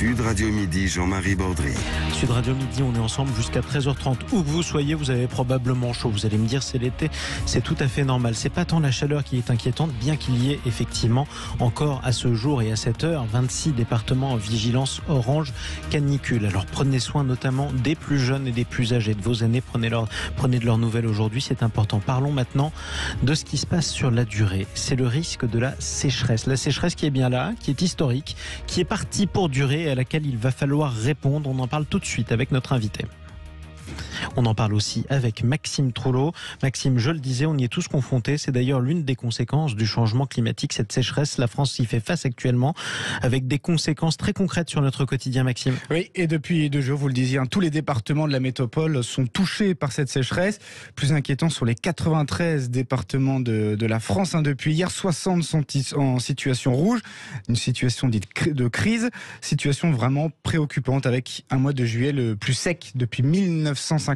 Sud Radio Midi, Jean-Marie Bordry. Sud Radio Midi, on est ensemble jusqu'à 13h30. Où que vous soyez, vous avez probablement chaud. Vous allez me dire, c'est l'été, c'est tout à fait normal. C'est pas tant la chaleur qui est inquiétante, bien qu'il y ait effectivement encore à ce jour et à cette heure 26 départements en vigilance orange canicule. Alors prenez soin notamment des plus jeunes et des plus âgés, de vos aînés. Prenez de leurs nouvelles aujourd'hui, c'est important. Parlons maintenant de ce qui se passe sur la durée. C'est le risque de la sécheresse. La sécheresse qui est bien là, qui est historique, qui est partie pour durer et à laquelle il va falloir répondre. On en parle tout de suite avec notre invité. On en parle aussi avec Maxime Trouleau. Maxime, je le disais, on y est tous confrontés. C'est d'ailleurs l'une des conséquences du changement climatique, cette sécheresse. La France y fait face actuellement avec des conséquences très concrètes sur notre quotidien, Maxime. Oui, et depuis 2 jours, vous le disiez, tous les départements de la métropole sont touchés par cette sécheresse. Plus inquiétant sur les 93 départements de la France. Depuis hier, 60 sont en situation rouge, une situation dite de crise, situation vraiment préoccupante avec un mois de juillet le plus sec depuis 1959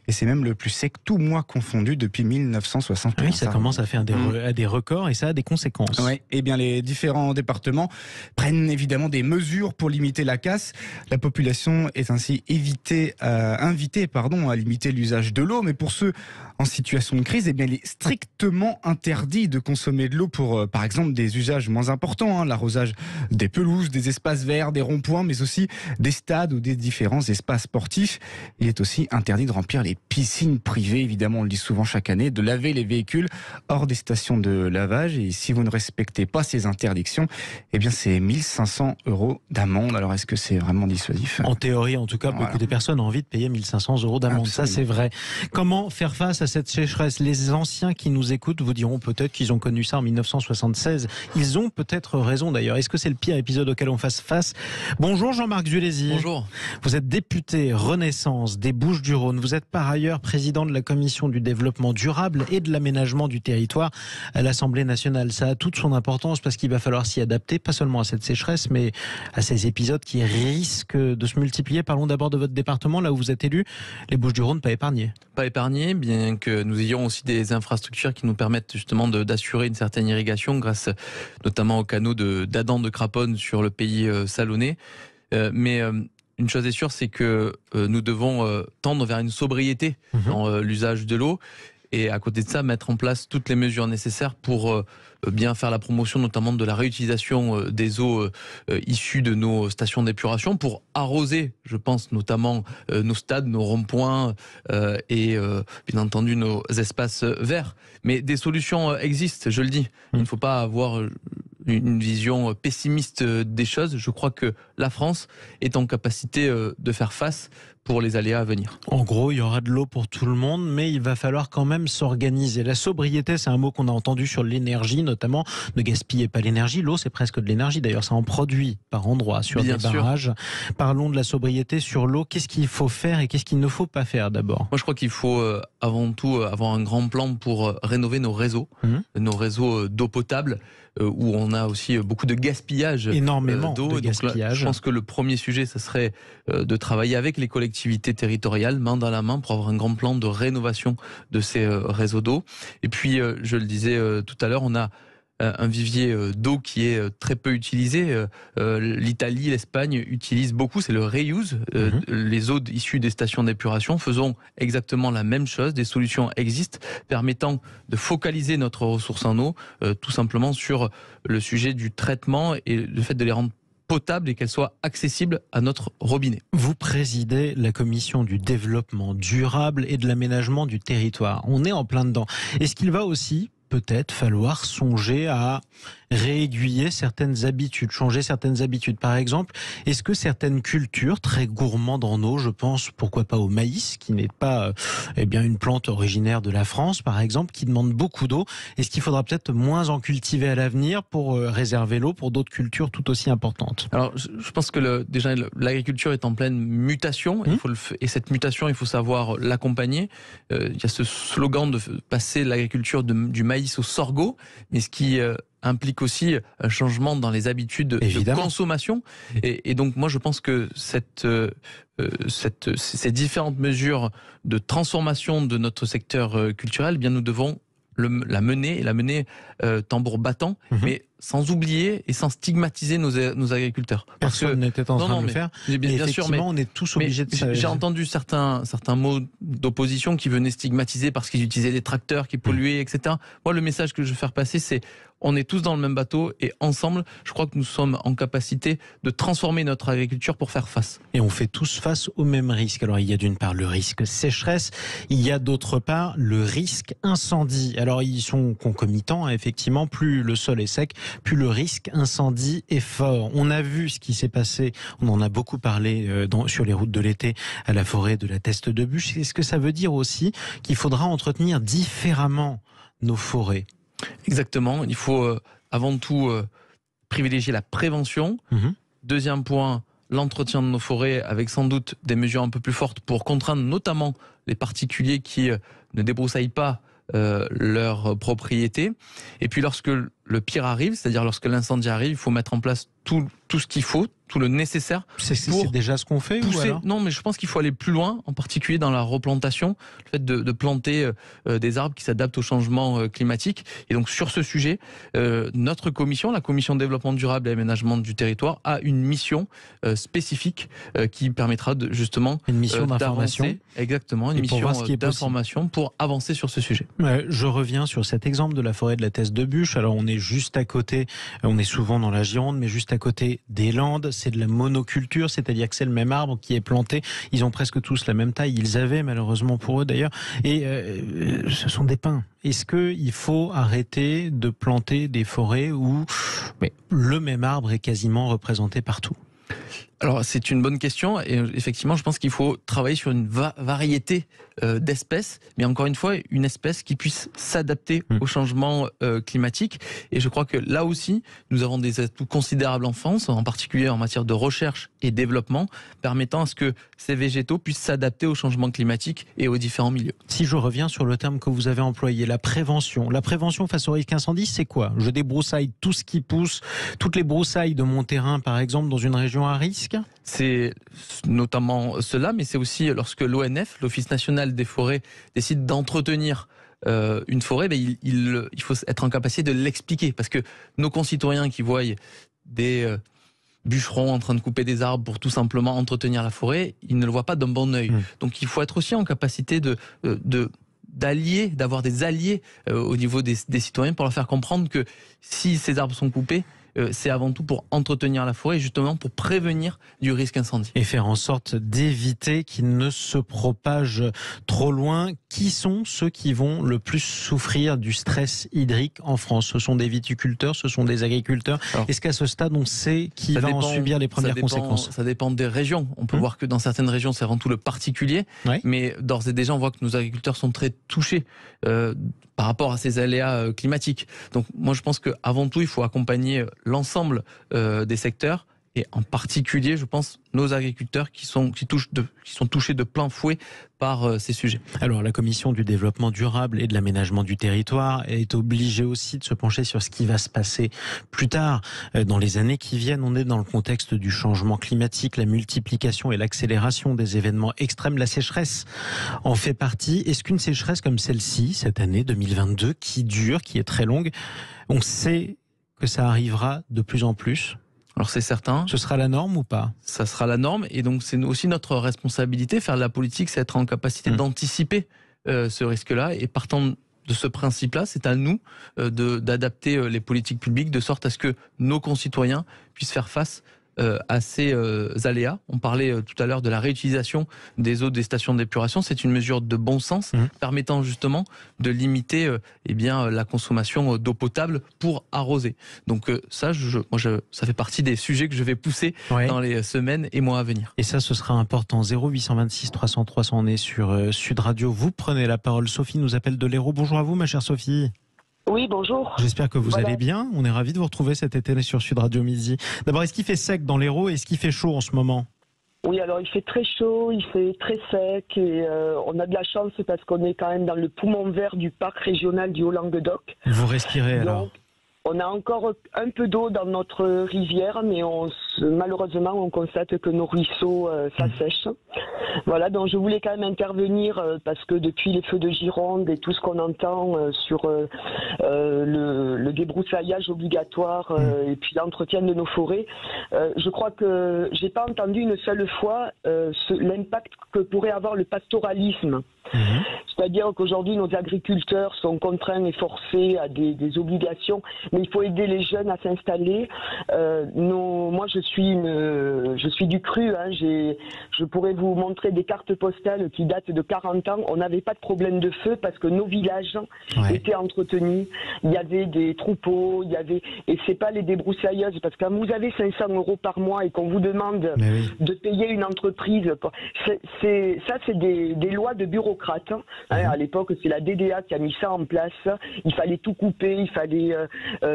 et c'est même le plus sec tout mois confondu depuis 1961. Oui, ça commence à faire des records et ça a des conséquences. Oui, et bien les différents départements prennent évidemment des mesures pour limiter la casse. La population est ainsi invitée à limiter l'usage de l'eau, mais pour ceux en situation de crise, il est strictement interdit de consommer de l'eau pour, par exemple, des usages moins importants, l'arrosage des pelouses, des espaces verts, des ronds-points, mais aussi des stades ou des différents espaces sportifs. Il est aussi interdit de remplir les piscines privées, évidemment, on le dit souvent chaque année, de laver les véhicules hors des stations de lavage. Et si vous ne respectez pas ces interdictions, c'est 1 500 € d'amende. Alors, est-ce que c'est vraiment dissuasif ? En théorie, en tout cas, beaucoup de personnes ont envie de payer 1 500 € d'amende. Absolument. Ça, c'est vrai. Comment faire face à cette sécheresse ? Les anciens qui nous écoutent vous diront peut-être qu'ils ont connu ça en 1976. Ils ont peut-être raison, d'ailleurs. Est-ce que c'est le pire épisode auquel on fasse face ? Bonjour Jean-Marc Zulesi. Bonjour. Vous êtes député Renaissance des Bouches-du-Rhône. Vous êtes par ailleurs président de la commission du développement durable et de l'aménagement du territoire à l'Assemblée nationale. Ça a toute son importance parce qu'il va falloir s'y adapter, pas seulement à cette sécheresse, mais à ces épisodes qui risquent de se multiplier. Parlons d'abord de votre département, là où vous êtes élu, les Bouches-du-Rhône, pas épargnées. Pas épargnées, bien que nous ayons aussi des infrastructures qui nous permettent justement d'assurer une certaine irrigation grâce notamment aux canaux d'Adam de Craponne sur le pays salonnais. Mais une chose est sûre, c'est que nous devons tendre vers une sobriété dans l'usage de l'eau. Et à côté de ça, mettre en place toutes les mesures nécessaires pour bien faire la promotion notamment de la réutilisation des eaux issues de nos stations d'épuration pour arroser, je pense notamment nos stades, nos ronds-points et bien entendu nos espaces verts. Mais des solutions existent, je le dis. Il ne faut pas avoir une vision pessimiste des choses. Je crois que la France est en capacité de faire face pour les aléas à venir. En gros, il y aura de l'eau pour tout le monde, mais il va falloir quand même s'organiser. La sobriété, c'est un mot qu'on a entendu sur l'énergie, notamment. Ne gaspillez pas l'énergie. L'eau, c'est presque de l'énergie. D'ailleurs, ça en produit par endroits sur des barrages. Parlons de la sobriété sur l'eau. Qu'est-ce qu'il faut faire et qu'est-ce qu'il ne faut pas faire d'abord ? Moi, je crois qu'il faut avant tout avoir un grand plan pour rénover nos réseaux d'eau potable, où on a aussi beaucoup de gaspillage énormément d'eau. De gaspillage. Donc là, je pense que le premier sujet, ça serait de travailler avec les collectivités territoriales, main dans la main, pour avoir un grand plan de rénovation de ces réseaux d'eau. Et puis, je le disais tout à l'heure, on a un vivier d'eau qui est très peu utilisé. L'Italie, l'Espagne utilisent beaucoup, c'est le reuse, les eaux issues des stations d'épuration. Faisons exactement la même chose. Des solutions existent permettant de focaliser notre ressource en eau, tout simplement sur le sujet du traitement et le fait de les rendre potable et qu'elle soit accessible à notre robinet. Vous présidez la commission du développement durable et de l'aménagement du territoire. On est en plein dedans. Est-ce qu'il va aussi peut-être falloir songer à réaiguiller certaines habitudes, changer certaines habitudes. Par exemple, est-ce que certaines cultures très gourmandes en eau, je pense pourquoi pas au maïs, qui n'est pas une plante originaire de la France, par exemple, qui demande beaucoup d'eau, est-ce qu'il faudra peut-être moins en cultiver à l'avenir pour réserver l'eau pour d'autres cultures tout aussi importantes ? Alors, je pense que déjà l'agriculture est en pleine mutation, et cette mutation, il faut savoir l'accompagner. Il y a ce slogan de passer l'agriculture du maïs au sorgho, mais ce qui implique aussi un changement dans les habitudes de consommation. Et donc, moi, je pense que ces différentes mesures de transformation de notre secteur culturel, nous devons la mener tambour battant, mais sans oublier et sans stigmatiser nos agriculteurs. Personne n'était en train de le faire. Bien sûr, mais on est tous obligés de ça. J'ai entendu certains mots d'opposition qui venaient stigmatiser parce qu'ils utilisaient des tracteurs qui polluaient, etc. Moi, le message que je veux faire passer, c'est on est tous dans le même bateau et ensemble, je crois que nous sommes en capacité de transformer notre agriculture pour faire face. Et on fait tous face au même risque. Alors il y a d'une part le risque sécheresse, il y a d'autre part le risque incendie. Alors ils sont concomitants, hein, effectivement, plus le sol est sec, plus le risque incendie est fort. On a vu ce qui s'est passé, on en a beaucoup parlé sur les routes de l'été à la forêt de la Teste de Buch. Est-ce que ça veut dire aussi qu'il faudra entretenir différemment nos forêts ? Exactement, il faut avant tout privilégier la prévention. Deuxième point, l'entretien de nos forêts avec sans doute des mesures un peu plus fortes pour contraindre notamment les particuliers qui ne débroussaillent pas leur propriété. Et puis lorsque le pire arrive, c'est-à-dire lorsque l'incendie arrive, il faut mettre en place tout ce qu'il faut, tout le nécessaire. C'est déjà ce qu'on fait pousser, ou alors ? Non, mais je pense qu'il faut aller plus loin, en particulier dans la replantation, le fait de planter des arbres qui s'adaptent au changement climatique. Et donc sur ce sujet, notre commission, la commission développement durable et aménagement du territoire, a une mission spécifique qui permettra justement une mission d'information. Exactement, une mission d'information pour avancer sur ce sujet. Je reviens sur cet exemple de la forêt de la Teste de Buch. Alors on est juste à côté, on est souvent dans la Gironde, mais juste à côté des Landes. C'est de la monoculture, c'est-à-dire que c'est le même arbre qui est planté. Ils ont presque tous la même taille. Ils avaient, malheureusement pour eux d'ailleurs. Et ce sont des pins. Est-ce qu'il faut arrêter de planter des forêts où le même arbre est quasiment représenté partout ? Alors c'est une bonne question et effectivement je pense qu'il faut travailler sur une variété d'espèces, mais encore une fois une espèce qui puisse s'adapter au changement climatique. Et je crois que là aussi nous avons des atouts considérables en France, en particulier en matière de recherche et développement, permettant à ce que ces végétaux puissent s'adapter au changement climatique et aux différents milieux. Si je reviens sur le terme que vous avez employé, la prévention. La prévention face au risque incendie, c'est quoi ? Je débroussaille tout ce qui pousse, toutes les broussailles de mon terrain par exemple dans une région à risque ? C'est notamment cela, mais c'est aussi lorsque l'ONF, l'Office national des forêts, décide d'entretenir une forêt, il faut être en capacité de l'expliquer. Parce que nos concitoyens qui voient des bûcherons en train de couper des arbres pour tout simplement entretenir la forêt, ils ne le voient pas d'un bon œil. Donc il faut être aussi en capacité d'avoir des alliés au niveau des citoyens pour leur faire comprendre que si ces arbres sont coupés, c'est avant tout pour entretenir la forêt et justement pour prévenir du risque incendie. Et faire en sorte d'éviter qu'il ne se propage trop loin. Qui sont ceux qui vont le plus souffrir du stress hydrique en France ? Ce sont des viticulteurs, ce sont des agriculteurs. Est-ce qu'à ce stade, on sait qui va en subir les premières conséquences ? Ça dépend des régions. On peut voir que dans certaines régions, c'est avant tout le particulier. Mais d'ores et déjà, on voit que nos agriculteurs sont très touchés par rapport à ces aléas climatiques. Donc moi, je pense qu'avant tout, il faut accompagner l'ensemble des secteurs et en particulier, je pense, nos agriculteurs qui sont touchés de plein fouet par ces sujets. Alors, la Commission du développement durable et de l'aménagement du territoire est obligée aussi de se pencher sur ce qui va se passer plus tard. Dans les années qui viennent, on est dans le contexte du changement climatique, la multiplication et l'accélération des événements extrêmes. La sécheresse en fait partie. Est-ce qu'une sécheresse comme celle-ci, cette année 2022, qui dure, qui est très longue, on sait que ça arrivera de plus en plus ? Alors c'est certain. Ce sera la norme ou pas ? Ça sera la norme et donc c'est aussi notre responsabilité. Faire de la politique, c'est être en capacité d'anticiper ce risque-là et partant de ce principe-là, c'est à nous d'adapter les politiques publiques de sorte à ce que nos concitoyens puissent faire face à ces aléas. On parlait tout à l'heure de la réutilisation des eaux des stations d'épuration. C'est une mesure de bon sens permettant justement de limiter la consommation d'eau potable pour arroser. Donc ça fait partie des sujets que je vais pousser dans les semaines et mois à venir. Et ça, ce sera important. 0826 300 300, on est sur Sud Radio. Vous prenez la parole. Sophie nous appelle de l'Hérault. Bonjour à vous, ma chère Sophie. Oui, bonjour. J'espère que vous allez bien. On est ravis de vous retrouver cet été sur Sud Radio Midi. D'abord, est-ce qu'il fait sec dans l'Hérault et est-ce qu'il fait chaud en ce moment ? Oui, alors il fait très chaud, il fait très sec et on a de la chance parce qu'on est quand même dans le poumon vert du parc régional du Haut-Languedoc. Vous respirez alors ? On a encore un peu d'eau dans notre rivière, mais malheureusement, on constate que nos ruisseaux s'assèchent. Voilà, donc je voulais quand même intervenir parce que depuis les feux de Gironde et tout ce qu'on entend sur le débroussaillage obligatoire et puis l'entretien de nos forêts, je crois que j'ai pas entendu une seule fois l'impact que pourrait avoir le pastoralisme. C'est-à-dire qu'aujourd'hui, nos agriculteurs sont contraints et forcés à des obligations, mais il faut aider les jeunes à s'installer. Moi, je suis du cru. Hein, je pourrais vous montrer des cartes postales qui datent de 40 ans. On n'avait pas de problème de feu parce que nos villages étaient entretenus. Il y avait des troupeaux, et c'est pas les débroussailleuses, parce que quand vous avez 500 € par mois et qu'on vous demande de payer une entreprise, c'est des lois de bureaucrates. À l'époque, c'est la DDA qui a mis ça en place. Il fallait tout couper, il fallait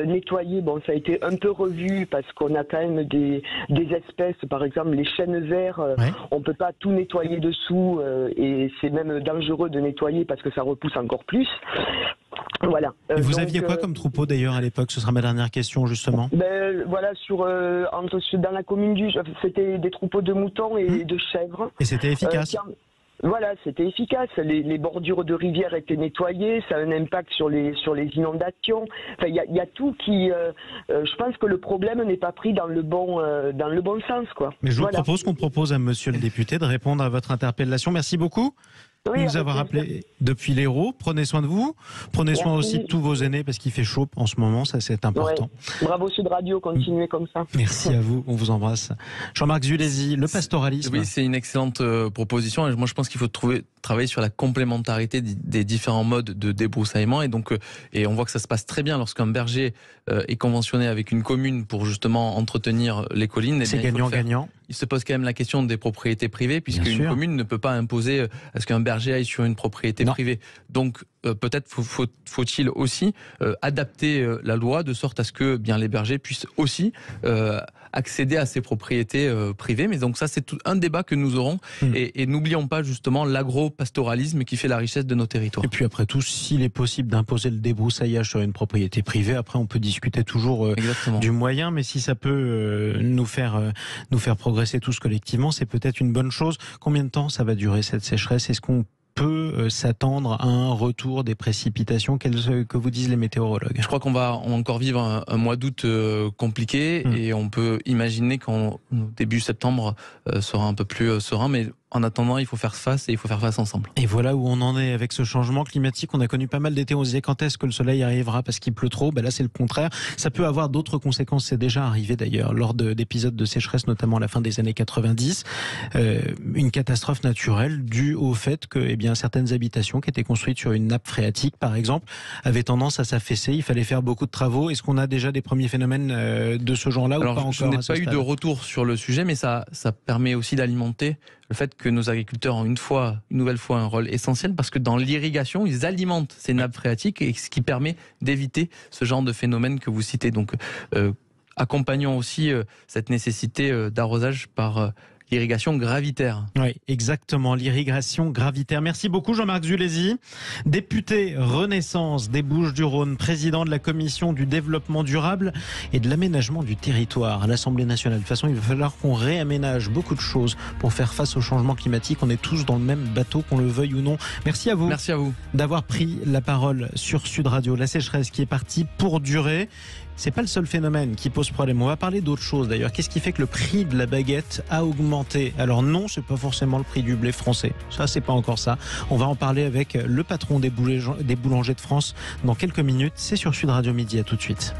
nettoyer. Bon, ça a été un peu revu parce qu'on a quand même des espèces, par exemple les chênes verts. On peut pas tout nettoyer dessous et c'est même dangereux de nettoyer parce que ça repousse encore plus. Voilà. Et vous aviez quoi comme troupeau d'ailleurs à l'époque? Ce sera ma dernière question justement. Voilà, dans la commune c'était des troupeaux de moutons et de chèvres. Et c'était efficace. Voilà, c'était efficace. Les bordures de rivières étaient nettoyées. Ça a un impact sur les inondations. Enfin, il y a tout qui. Je pense que le problème n'est pas pris dans le bon sens, quoi. Mais je vous propose qu'on propose à Monsieur le député de répondre à votre interpellation. Merci beaucoup. Oui, nous avoir appelé depuis l'Hérault. Prenez soin de vous. Prenez soin aussi de tous vos aînés parce qu'il fait chaud en ce moment. Ça, c'est important. Ouais. Bravo Sud Radio, continuez comme ça. Merci à vous. On vous embrasse. Jean-Marc Zulesi, le pastoralisme. Oui, c'est une excellente proposition. Et moi, je pense qu'il faut travailler sur la complémentarité des différents modes de débroussaillement. Et donc, et on voit que ça se passe très bien lorsqu'un berger est conventionné avec une commune pour justement entretenir les collines. C'est gagnant-gagnant. Il se pose quand même la question des propriétés privées, puisqu'une commune ne peut pas imposer à ce qu'un berger aille sur une propriété privée. Donc, peut-être faut-il aussi adapter la loi de sorte à ce que les bergers puissent aussi accéder à ces propriétés privées. Mais donc ça, c'est tout un débat que nous aurons. Et n'oublions pas justement l'agro-pastoralisme qui fait la richesse de nos territoires. Et puis après tout, s'il est possible d'imposer le débroussaillage sur une propriété privée, après on peut discuter toujours du moyen. Mais si ça peut nous faire progresser tous collectivement, c'est peut-être une bonne chose. Combien de temps ça va durer cette sécheresse? Est-ce qu'on peut s'attendre à un retour des précipitations que vous disent les météorologues? Je crois qu'on va encore vivre un mois d'août compliqué et on peut imaginer qu'en début septembre sera un peu plus serein, mais en attendant, il faut faire face et il faut faire face ensemble. Et voilà où on en est avec ce changement climatique. On a connu pas mal d'été, on se disait quand est-ce que le soleil arrivera parce qu'il pleut trop. Là, c'est le contraire. Ça peut avoir d'autres conséquences. C'est déjà arrivé d'ailleurs lors d'épisodes de sécheresse, notamment à la fin des années 90. Une catastrophe naturelle due au fait que certaines habitations qui étaient construites sur une nappe phréatique, par exemple, avaient tendance à s'affaisser. Il fallait faire beaucoup de travaux. Est-ce qu'on a déjà des premiers phénomènes de ce genre-là ou pas encore? Je n'ai pas eu de retour sur le sujet, mais ça permet aussi d'alimenter le fait que nos agriculteurs ont une nouvelle fois un rôle essentiel parce que dans l'irrigation, ils alimentent ces nappes phréatiques et ce qui permet d'éviter ce genre de phénomène que vous citez. Donc, accompagnons aussi cette nécessité d'arrosage par l'irrigation gravitaire. Oui, exactement, l'irrigation gravitaire. Merci beaucoup Jean-Marc Zulesi, député Renaissance des Bouches-du-Rhône, président de la commission du développement durable et de l'aménagement du territoire à l'Assemblée nationale. De toute façon, il va falloir qu'on réaménage beaucoup de choses pour faire face au changement climatique. On est tous dans le même bateau, qu'on le veuille ou non. Merci à vous. Merci à vous d'avoir pris la parole sur Sud Radio. La sécheresse qui est partie pour durer. C'est pas le seul phénomène qui pose problème. On va parler d'autre chose d'ailleurs. Qu'est-ce qui fait que le prix de la baguette a augmenté? Alors non, c'est pas forcément le prix du blé français. Ça, c'est pas encore ça. On va en parler avec le patron des boulangers de France dans quelques minutes. C'est sur Sud Radio Midi. À tout de suite.